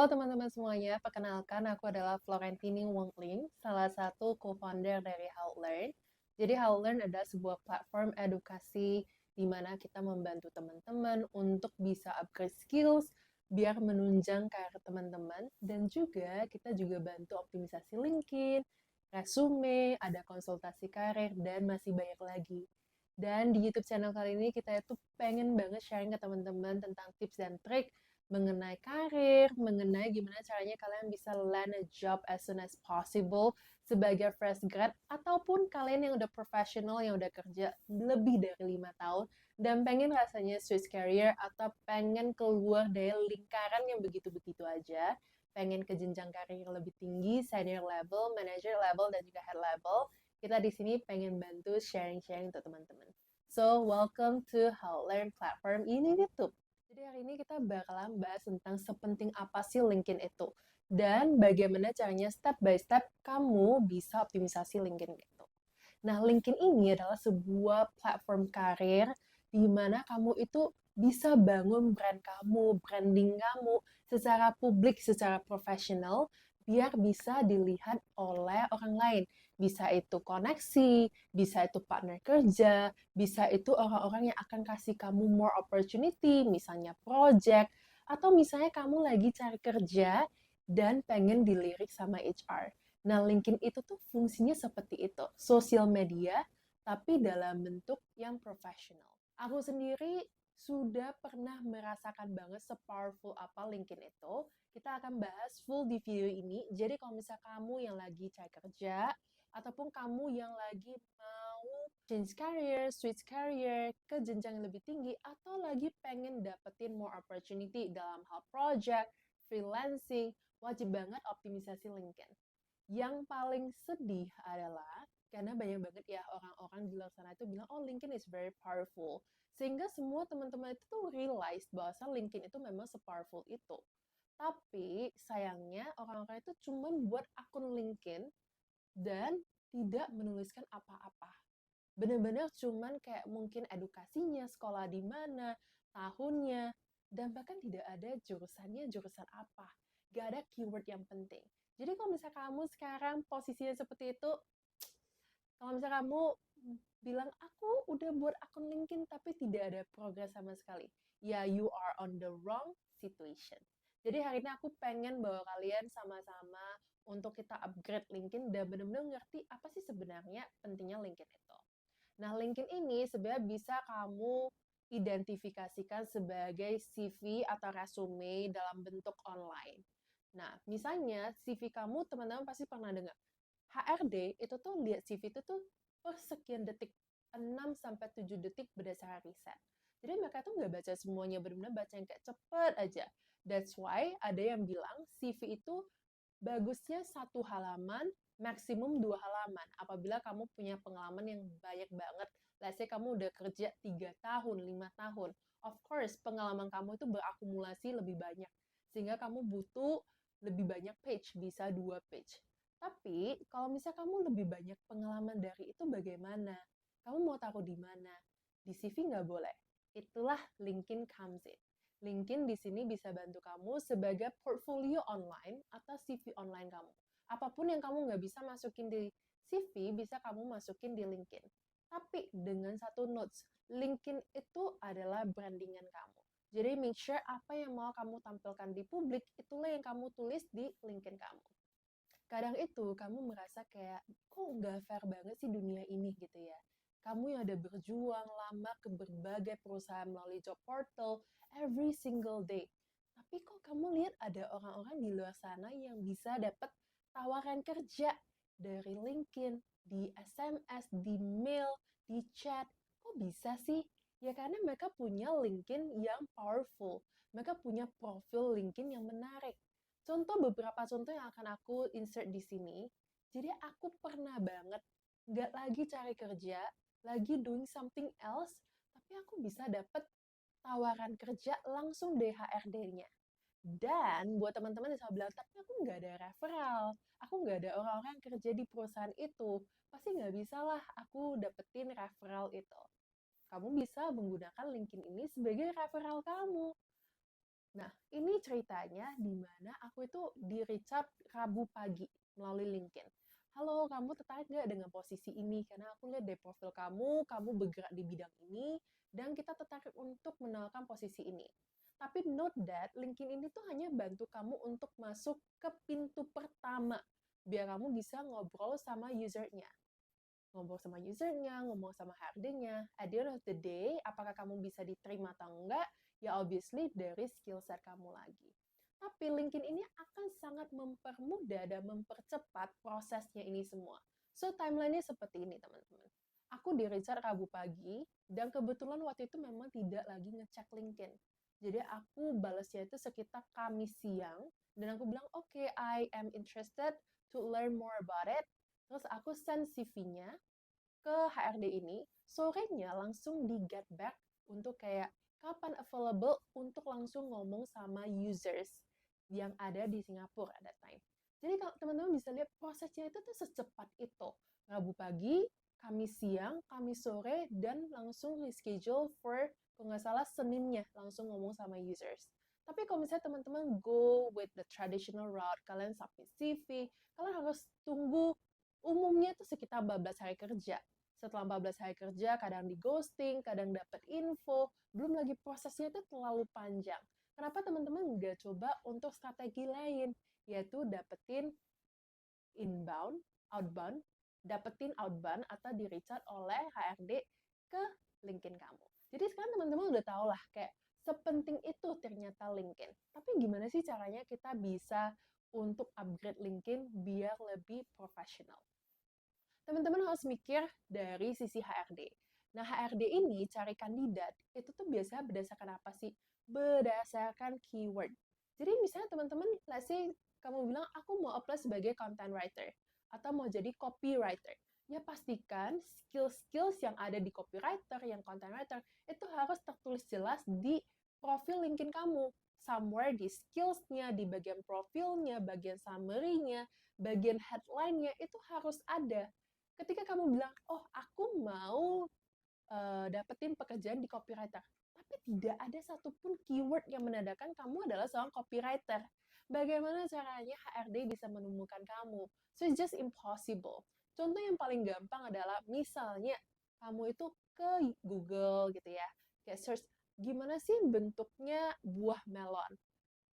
Halo teman-teman semuanya, perkenalkan aku adalah Florentini Wongling, salah satu co-founder dari HowLearn. Jadi HowLearn adalah sebuah platform edukasi di mana kita membantu teman-teman untuk bisa upgrade skills biar menunjang karir teman-teman dan juga kita juga bantu optimisasi LinkedIn, resume, ada konsultasi karir dan masih banyak lagi. Dan di YouTube channel kali ini kita itu pengen banget sharing ke teman-teman tentang tips dan trik mengenai karir, mengenai gimana caranya kalian bisa land a job as soon as possible sebagai fresh grad, ataupun kalian yang udah profesional, yang udah kerja lebih dari 5 tahun, dan pengen rasanya switch career, atau pengen keluar dari lingkaran yang begitu-begitu aja, pengen ke jenjang karir yang lebih tinggi, senior level, manager level, dan juga head level, kita di sini pengen bantu sharing-sharing untuk teman-teman. So, welcome to How Learn platform ini YouTube. Jadi hari ini kita bakalan bahas tentang sepenting apa sih LinkedIn itu dan bagaimana caranya step by step kamu bisa optimisasi LinkedIn itu. Nah, LinkedIn ini adalah sebuah platform karir di mana kamu itu bisa bangun brand kamu, branding kamu secara publik, secara profesional, biar bisa dilihat oleh orang lain. Bisa itu koneksi, bisa itu partner kerja, bisa itu orang-orang yang akan kasih kamu more opportunity, misalnya project, atau misalnya kamu lagi cari kerja dan pengen dilirik sama HR. Nah, LinkedIn itu tuh fungsinya seperti itu, sosial media, tapi dalam bentuk yang profesional. Aku sendiri sudah pernah merasakan banget se-powerful apa LinkedIn itu. Kita akan bahas full di video ini. Jadi kalau misalnya kamu yang lagi cari kerja, ataupun kamu yang lagi mau change career, switch career ke jenjang yang lebih tinggi, atau lagi pengen dapetin more opportunity dalam hal project, freelancing, wajib banget optimisasi LinkedIn. Yang paling sedih adalah karena banyak banget ya orang-orang di luar sana itu bilang, oh LinkedIn is very powerful. Sehingga semua teman-teman itu tuh realize bahwa LinkedIn itu memang se-powerful itu. Tapi sayangnya orang-orang itu cuma buat akun LinkedIn dan tidak menuliskan apa-apa. Bener-bener cuman kayak mungkin edukasinya, sekolah di mana, tahunnya, dan bahkan tidak ada jurusannya, jurusan apa. Gak ada keyword yang penting. Jadi kalau misalnya kamu sekarang posisinya seperti itu, kalau misalnya kamu bilang, aku udah buat akun LinkedIn tapi tidak ada progres sama sekali. Ya, you are on the wrong situation. Jadi hari ini aku pengen bawa kalian sama-sama untuk kita upgrade LinkedIn dan benar-benar ngerti apa sih sebenarnya pentingnya LinkedIn itu. Nah, LinkedIn ini sebenarnya bisa kamu identifikasikan sebagai CV atau resume dalam bentuk online. Nah, misalnya CV kamu teman-teman pasti pernah dengar. HRD itu tuh lihat CV itu tuh per sekian detik, 6 sampai 7 detik berdasarkan riset. Jadi mereka tuh nggak baca semuanya, benar-benar baca yang kayak cepet aja. That's why ada yang bilang CV itu bagusnya satu halaman, maksimum 2 halaman. Apabila kamu punya pengalaman yang banyak banget. Let's say kamu udah kerja 3 tahun, 5 tahun. Of course, pengalaman kamu itu berakumulasi lebih banyak. Sehingga kamu butuh lebih banyak page, bisa 2 page. Tapi, kalau misalnya kamu lebih banyak pengalaman dari itu bagaimana? Kamu mau taruh di mana? Di CV nggak boleh. Itulah LinkedIn comes in. LinkedIn di sini bisa bantu kamu sebagai portfolio online atau CV online kamu. Apapun yang kamu nggak bisa masukin di CV, bisa kamu masukin di LinkedIn. Tapi dengan satu notes, LinkedIn itu adalah brandingan kamu. Jadi make sure apa yang mau kamu tampilkan di publik, itulah yang kamu tulis di LinkedIn kamu. Kadang itu kamu merasa kayak, kok nggak fair banget sih dunia ini gitu ya. Kamu yang ada berjuang lama ke berbagai perusahaan melalui job portal every single day. Tapi kok kamu lihat ada orang-orang di luar sana yang bisa dapat tawaran kerja dari LinkedIn, di SMS, di mail, di chat. Kok bisa sih? Ya karena mereka punya LinkedIn yang powerful. Mereka punya profil LinkedIn yang menarik. Beberapa contoh yang akan aku insert di sini. Jadi aku pernah banget nggak lagi cari kerja, lagi doing something else, tapi aku bisa dapet tawaran kerja langsung dari HRD-nya. Dan buat teman-teman yang selalu bilang, tapi aku nggak ada referral, aku nggak ada orang-orang yang kerja di perusahaan itu, pasti nggak bisa lah aku dapetin referral itu. Kamu bisa menggunakan LinkedIn ini sebagai referral kamu. Nah, ini ceritanya di mana aku itu di-reach out Rabu pagi melalui LinkedIn. Halo, kamu tertarik nggak dengan posisi ini? Karena aku lihat dari profil kamu bergerak di bidang ini, dan kita tertarik untuk menawarkan posisi ini. Tapi note that, LinkedIn ini tuh hanya bantu kamu untuk masuk ke pintu pertama, biar kamu bisa ngobrol sama usernya. Ngobrol sama usernya, ngomong sama HRD-nya. At the end of the day, apakah kamu bisa diterima atau enggak, ya obviously dari skill set kamu lagi. Tapi LinkedIn ini akan sangat mempermudah dan mempercepat prosesnya ini semua. So, timeline-nya seperti ini, teman-teman. Aku di Richard Rabu pagi, dan kebetulan waktu itu memang tidak lagi ngecek LinkedIn. Jadi aku balasnya itu sekitar Kamis siang, dan aku bilang, okay, I am interested to learn more about it. Terus aku send CV-nya ke HRD ini, sorenya langsung di get back untuk kayak kapan available untuk langsung ngomong sama users yang ada di Singapura at that time. Jadi kalau teman-teman bisa lihat prosesnya itu tuh secepat itu. Rabu pagi, Kamis siang, Kamis sore, dan langsung reschedule for, kalau nggak salah, Seninnya langsung ngomong sama users. Tapi kalau misalnya teman-teman go with the traditional route, kalian submit CV, kalian harus tunggu umumnya itu sekitar 14 hari kerja. Setelah 14 hari kerja, kadang di ghosting, kadang dapat info, belum lagi prosesnya itu terlalu panjang. Kenapa teman-teman nggak coba untuk strategi lain, yaitu dapetin inbound, outbound, dapetin outbound atau di reach out oleh HRD ke LinkedIn kamu. Jadi sekarang teman-teman udah tahu lah kayak sepenting itu ternyata LinkedIn. Tapi gimana sih caranya kita bisa untuk upgrade LinkedIn biar lebih profesional? Teman-teman harus mikir dari sisi HRD. Nah, HRD ini cari kandidat, itu tuh biasanya berdasarkan apa sih? Berdasarkan keyword. Jadi misalnya teman-teman, let's say kamu bilang, aku mau apply sebagai content writer, atau mau jadi copywriter. Ya pastikan skill-skills yang ada di copywriter, yang content writer, itu harus tertulis jelas di profil LinkedIn kamu. Somewhere di skills-nya, di bagian profilnya, bagian summary-nya, bagian headline-nya, itu harus ada. Ketika kamu bilang, oh aku mau dapetin pekerjaan di copywriter, tapi tidak ada satupun keyword yang menandakan kamu adalah seorang copywriter. Bagaimana caranya HRD bisa menemukan kamu? So it's just impossible. Contoh yang paling gampang adalah misalnya kamu itu ke Google gitu ya, kayak search gimana sih bentuknya buah melon.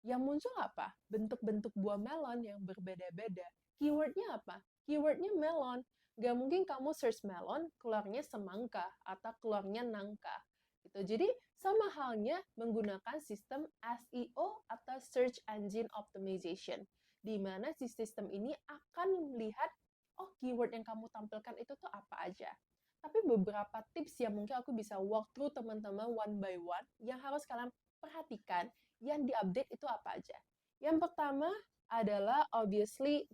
Yang muncul apa? Bentuk-bentuk buah melon yang berbeda-beda. Keywordnya apa? Keywordnya melon. Gak mungkin kamu search melon, keluarnya semangka, atau keluarnya nangka. Gitu. Jadi, sama halnya menggunakan sistem SEO atau Search Engine Optimization, di mana si sistem ini akan melihat, oh keyword yang kamu tampilkan itu tuh apa aja. Tapi beberapa tips yang mungkin aku bisa walk through teman-teman one by one, yang harus kalian perhatikan yang diupdate itu apa aja. Yang pertama adalah obviously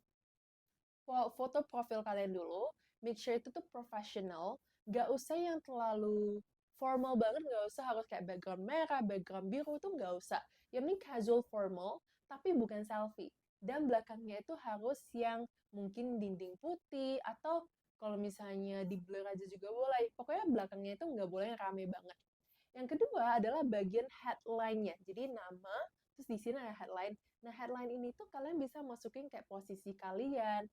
foto profil kalian dulu, make sure itu tuh professional, gak usah yang terlalu formal banget, gak usah harus kayak background merah, background biru, itu gak usah. Yang penting casual formal, tapi bukan selfie. Dan belakangnya itu harus yang mungkin dinding putih, atau kalau misalnya di blur aja juga boleh. Pokoknya belakangnya itu nggak boleh yang rame banget. Yang kedua adalah bagian headline-nya. Jadi nama, terus di sini ada headline. Nah, headline ini tuh kalian bisa masukin kayak posisi kalian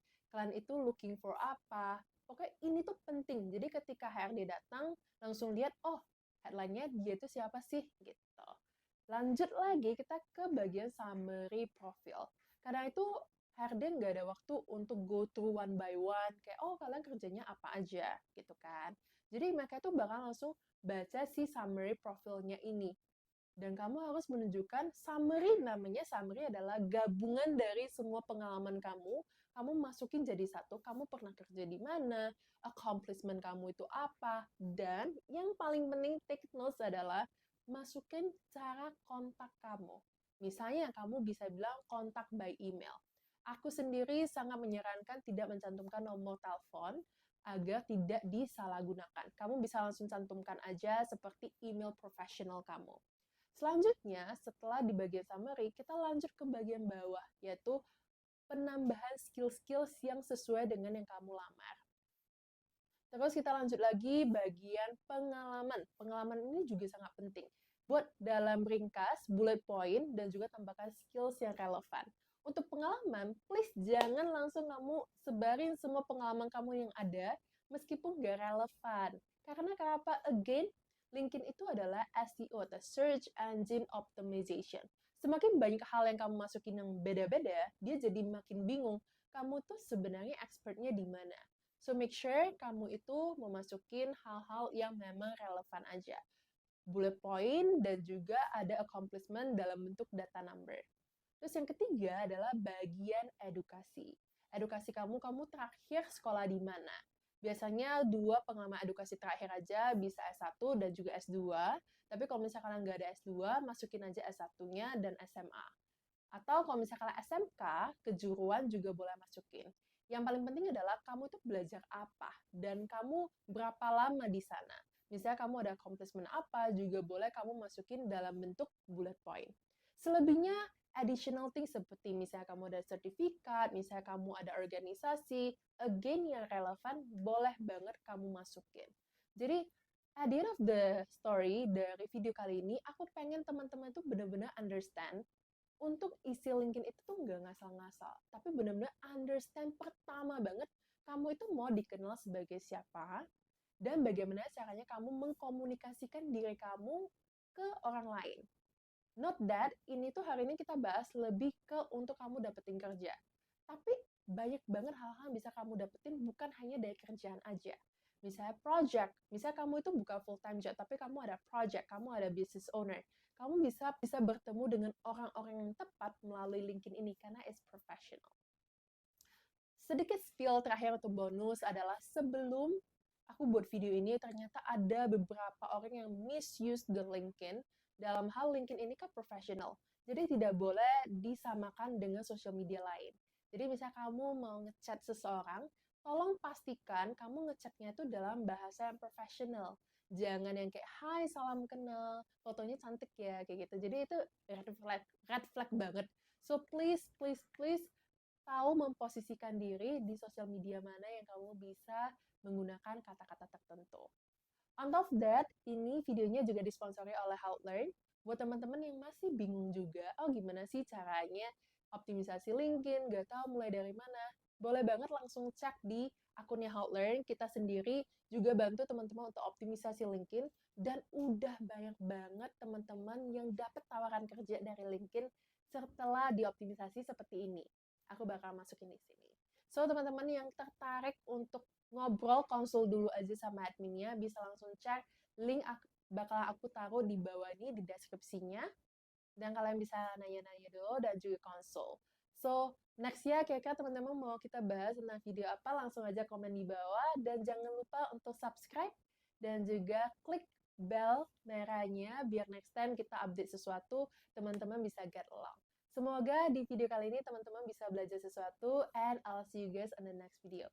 itu looking for apa. Pokoknya ini tuh penting. Jadi ketika HRD datang, langsung lihat, oh, headline-nya dia itu siapa sih? Gitu. Lanjut lagi, kita ke bagian summary profile. Karena itu HRD nggak ada waktu untuk go through one by one, kayak, oh, kalian kerjanya apa aja, gitu kan. Jadi mereka itu bakal langsung baca si summary profilnya ini. Dan kamu harus menunjukkan summary, namanya summary adalah gabungan dari semua pengalaman kamu masukin jadi satu, kamu pernah kerja di mana, accomplishment kamu itu apa, dan yang paling penting take notes adalah masukin cara kontak kamu. Misalnya kamu bisa bilang kontak by email. Aku sendiri sangat menyarankan tidak mencantumkan nomor telepon, agar tidak disalahgunakan. Kamu bisa langsung cantumkan aja seperti email profesional kamu. Selanjutnya, setelah di bagian summary, kita lanjut ke bagian bawah, yaitu penambahan skill-skills yang sesuai dengan yang kamu lamar. Terus kita lanjut lagi bagian pengalaman. Pengalaman ini juga sangat penting. Buat dalam ringkas, bullet point, dan juga tambahkan skills yang relevan. Untuk pengalaman, please jangan langsung kamu sebarin semua pengalaman kamu yang ada, meskipun gak relevan. Karena kenapa? Again, LinkedIn itu adalah SEO atau Search Engine Optimization. Semakin banyak hal yang kamu masukin yang beda-beda, dia jadi makin bingung. Kamu tuh sebenarnya expertnya di mana. So make sure kamu itu memasukin hal-hal yang memang relevan aja. Bullet point dan juga ada accomplishment dalam bentuk data number. Terus yang ketiga adalah bagian edukasi. Edukasi kamu terakhir sekolah di mana? Biasanya 2 pengalaman edukasi terakhir aja bisa S1 dan juga S2. Tapi kalau misalkan nggak ada S2, masukin aja S1-nya dan SMA. Atau kalau misalkan SMK, kejuruan juga boleh masukin. Yang paling penting adalah kamu itu belajar apa dan kamu berapa lama di sana. Misalnya kamu ada accomplishment apa, juga boleh kamu masukin dalam bentuk bullet point. Selebihnya additional things seperti misalnya kamu ada sertifikat, misalnya kamu ada organisasi, again yang relevan boleh banget kamu masukin. Jadi at the end of the story dari video kali ini, aku pengen teman-teman tuh benar-benar understand untuk isi LinkedIn itu tuh nggak ngasal-ngasal, tapi benar-benar understand pertama banget kamu itu mau dikenal sebagai siapa, dan bagaimana caranya kamu mengkomunikasikan diri kamu ke orang lain. Not that, ini tuh hari ini kita bahas lebih ke untuk kamu dapetin kerja. Tapi banyak banget hal-hal yang bisa kamu dapetin bukan hanya dari kerjaan aja. Misalnya project, misalnya kamu itu bukan full time job, tapi kamu ada project, kamu ada business owner. Kamu bisa bertemu dengan orang-orang yang tepat melalui LinkedIn ini karena it's professional. Sedikit spill terakhir untuk bonus adalah sebelum aku buat video ini, ternyata ada beberapa orang yang misuse the LinkedIn. Dalam hal LinkedIn ini kan profesional, jadi tidak boleh disamakan dengan sosial media lain. Jadi misal kamu mau ngechat seseorang, tolong pastikan kamu ngechatnya itu dalam bahasa yang profesional. Jangan yang kayak, hai salam kenal, fotonya cantik ya, kayak gitu. Jadi itu red flag banget. So please, please, please, tahu memposisikan diri di sosial media mana yang kamu bisa menggunakan kata-kata tertentu. On top of that, ini videonya juga disponsori oleh Outlearn. Buat teman-teman yang masih bingung juga, oh gimana sih caranya optimisasi LinkedIn, gak tahu mulai dari mana, boleh banget langsung cek di akunnya Outlearn. Kita sendiri juga bantu teman-teman untuk optimisasi LinkedIn, dan udah banyak banget teman-teman yang dapat tawaran kerja dari LinkedIn setelah dioptimisasi seperti ini. Aku bakal masukin di sini. So, teman-teman yang tertarik untuk ngobrol, konsul dulu aja sama adminnya, bisa langsung cek link bakal aku taruh di bawah ini di deskripsinya, dan kalian bisa nanya-nanya dulu dan juga konsul. So, next ya, kira-kira teman-teman mau kita bahas tentang video apa, langsung aja komen di bawah, dan jangan lupa untuk subscribe dan juga klik bell merahnya biar next time kita update sesuatu, teman-teman bisa get along. Semoga di video kali ini teman-teman bisa belajar sesuatu, and I'll see you guys on the next video.